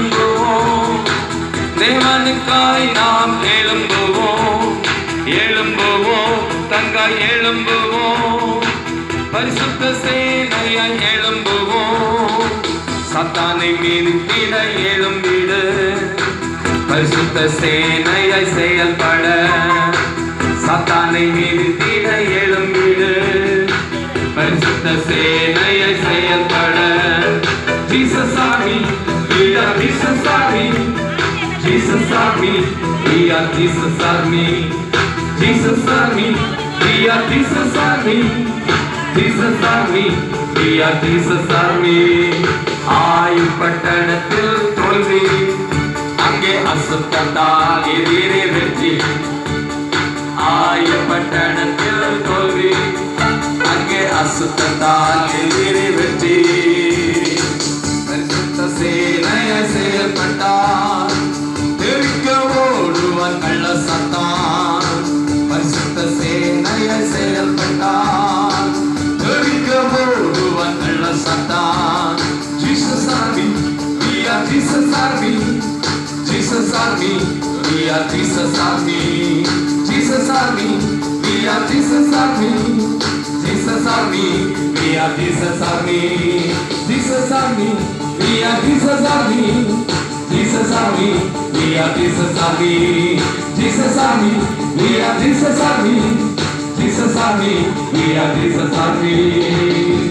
எழும்புவோம், தேவனுக்காய் நாம் எழும்புவோம், எழும்புவோம், தங்காய் எழும்புவோம், பரிசுத்த சேனையாய் எழும்புவோம், சாத்தானை மீதிட எழும்பிடு, பரிசுத்த சேனையாய் செயல்பட, சாத்தானை மீதிட எழும்பிடு, பரிசுத்த சேனையாய் செயல்பட. Jesus Army, we are Jesus Army, Jesus Army, we are Jesus Army, Jesus Army, we are Jesus Army, Jesus Army, we are Jesus Army. ஆயுள் பட்டணத்தில் தோல்வி, அங்கே அசுத்தத்தால் எதிரே வெற்றி, ஆயுள் பட்டணத்தில் தோல்வி, அங்கே அசுத்தத்தால் எதிரே வெற்றி, பரிசுத்த சேனையாய் செயல்பட்டார், தெரிக்க ஓடுவான் கள்ள சாத்தான், பரிசுத்த சேனையாய் செயல்பட்டார், தெரிக்க ஓடுவான் கள்ள சாத்தான். Jesus Army, we are Jesus Army, Jesus Army, we are Jesus Army, Jesus Army, we are Jesus Army, Jesus Army, we are Jesus Army, Jesus Army, we are Jesus Army, Jesus Army, we are Jesus Army, Jesus Army, we are Jesus Army, Jesus Army, we are Jesus Army.